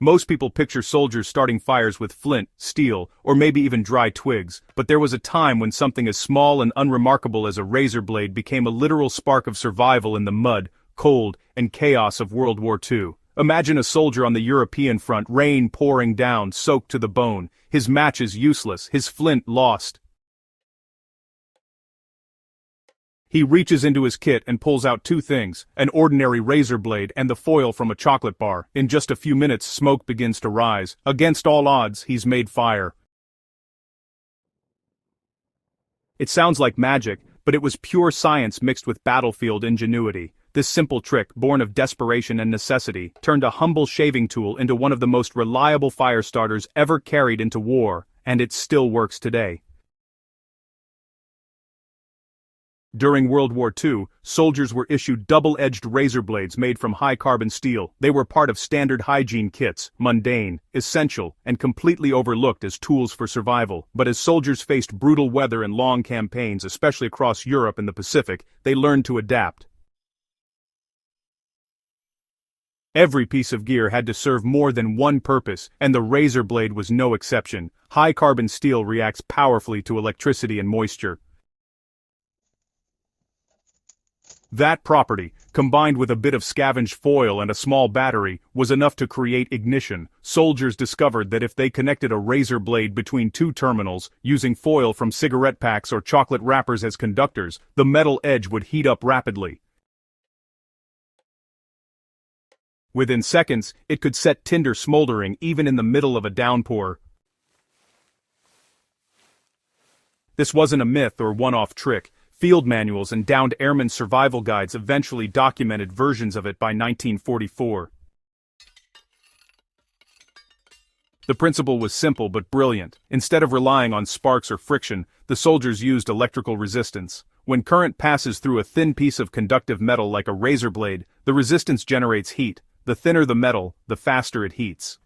Most people picture soldiers starting fires with flint, steel, or maybe even dry twigs, but there was a time when something as small and unremarkable as a razor blade became a literal spark of survival in the mud, cold, and chaos of World War II. Imagine a soldier on the European front, rain pouring down, soaked to the bone, his matches useless, his flint lost. He reaches into his kit and pulls out two things, an ordinary razor blade and the foil from a chocolate bar. In just a few minutes, smoke begins to rise. Against all odds, he's made fire. It sounds like magic, but it was pure science mixed with battlefield ingenuity. This simple trick, born of desperation and necessity, turned a humble shaving tool into one of the most reliable fire starters ever carried into war, and it still works today. During World War II, soldiers were issued double-edged razor blades made from high-carbon steel. They were part of standard hygiene kits, mundane, essential, and completely overlooked as tools for survival. But as soldiers faced brutal weather and long campaigns, especially across Europe and the Pacific, they learned to adapt. Every piece of gear had to serve more than one purpose, and the razor blade was no exception. High-carbon steel reacts powerfully to electricity and moisture. That property, combined with a bit of scavenged foil and a small battery, was enough to create ignition. Soldiers discovered that if they connected a razor blade between two terminals, using foil from cigarette packs or chocolate wrappers as conductors, the metal edge would heat up rapidly. Within seconds, it could set tinder smoldering even in the middle of a downpour. This wasn't a myth or one-off trick. Field manuals and downed airmen survival guides eventually documented versions of it by 1944. The principle was simple but brilliant. Instead of relying on sparks or friction, the soldiers used electrical resistance. When current passes through a thin piece of conductive metal like a razor blade, the resistance generates heat. The thinner the metal, the faster it heats.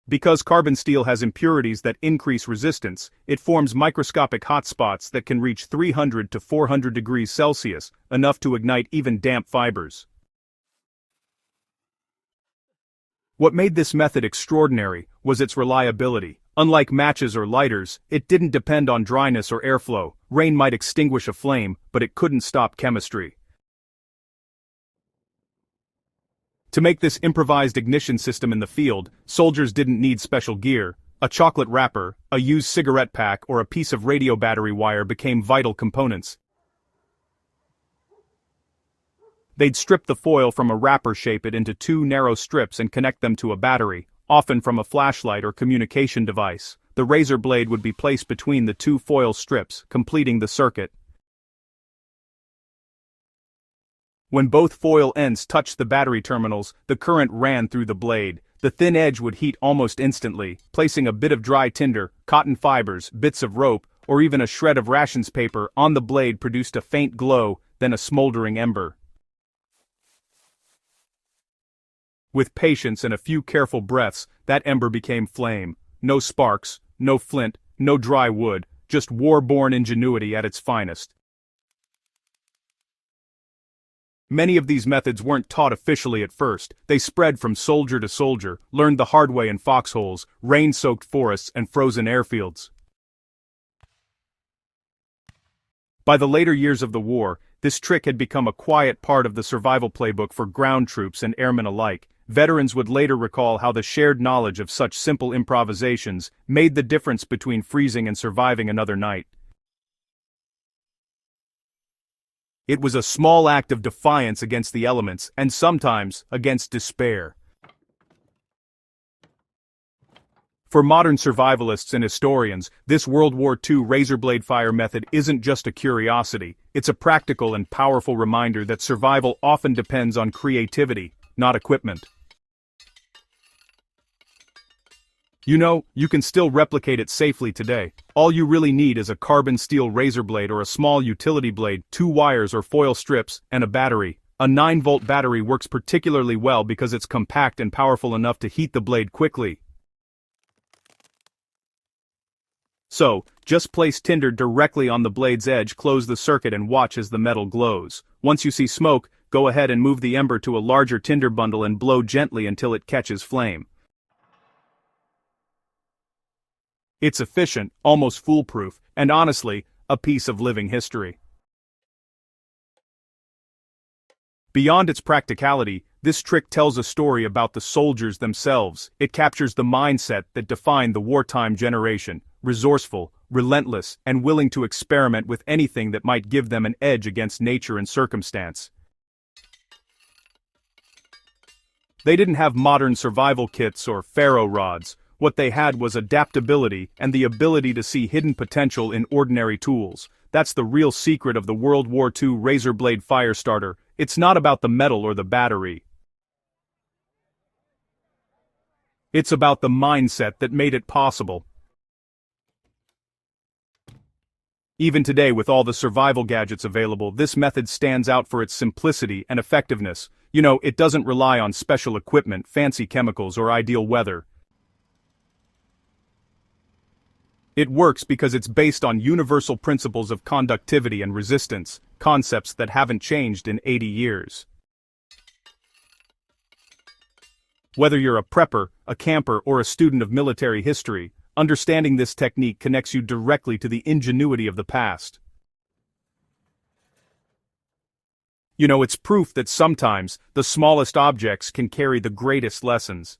Because carbon steel has impurities that increase resistance, it forms microscopic hotspots that can reach 300 to 400 degrees Celsius, enough to ignite even damp fibers. What made this method extraordinary was its reliability. Unlike matches or lighters, it didn't depend on dryness or airflow. Rain might extinguish a flame, but it couldn't stop chemistry. To make this improvised ignition system in the field, soldiers didn't need special gear. A chocolate wrapper, a used cigarette pack, or a piece of radio battery wire became vital components. They'd strip the foil from a wrapper, shape it into two narrow strips and connect them to a battery, often from a flashlight or communication device. The razor blade would be placed between the two foil strips, completing the circuit. When both foil ends touched the battery terminals, the current ran through the blade. The thin edge would heat almost instantly. Placing a bit of dry tinder, cotton fibers, bits of rope, or even a shred of rations paper on the blade produced a faint glow, then a smoldering ember. With patience and a few careful breaths, that ember became flame. No sparks, no flint, no dry wood, just war-born ingenuity at its finest. Many of these methods weren't taught officially at first. They spread from soldier to soldier, learned the hard way in foxholes, rain-soaked forests, and frozen airfields. By the later years of the war, this trick had become a quiet part of the survival playbook for ground troops and airmen alike. Veterans would later recall how the shared knowledge of such simple improvisations made the difference between freezing and surviving another night. It was a small act of defiance against the elements, and sometimes against despair. For modern survivalists and historians, this World War II razor blade fire method isn't just a curiosity, it's a practical and powerful reminder that survival often depends on creativity, not equipment. You know, you can still replicate it safely today. All you really need is a carbon steel razor blade or a small utility blade, 2 wires or foil strips, and a battery. A 9-volt battery works particularly well because it's compact and powerful enough to heat the blade quickly. So, just place tinder directly on the blade's edge, close the circuit and watch as the metal glows. Once you see smoke, go ahead and move the ember to a larger tinder bundle and blow gently until it catches flame. It's efficient, almost foolproof, and honestly, a piece of living history. Beyond its practicality, this trick tells a story about the soldiers themselves. It captures the mindset that defined the wartime generation: resourceful, relentless, and willing to experiment with anything that might give them an edge against nature and circumstance. They didn't have modern survival kits or ferro rods. What they had was adaptability and the ability to see hidden potential in ordinary tools. That's the real secret of the World War II razor blade fire starter. It's not about the metal or the battery. It's about the mindset that made it possible. Even today, with all the survival gadgets available, this method stands out for its simplicity and effectiveness. It doesn't rely on special equipment, fancy chemicals, or ideal weather. It works because it's based on universal principles of conductivity and resistance, concepts that haven't changed in 80 years. Whether you're a prepper, a camper, or a student of military history, understanding this technique connects you directly to the ingenuity of the past. It's proof that sometimes the smallest objects can carry the greatest lessons.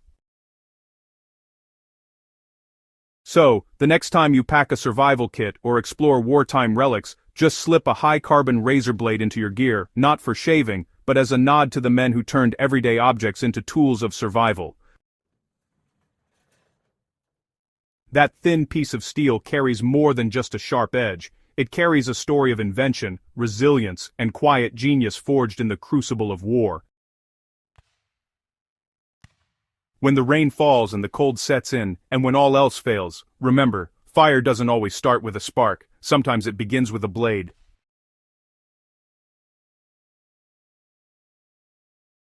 So, the next time you pack a survival kit or explore wartime relics, just slip a high-carbon razor blade into your gear, not for shaving, but as a nod to the men who turned everyday objects into tools of survival. That thin piece of steel carries more than just a sharp edge. It carries a story of invention, resilience, and quiet genius forged in the crucible of war. When the rain falls and the cold sets in, and when all else fails, remember, fire doesn't always start with a spark. Sometimes it begins with a blade.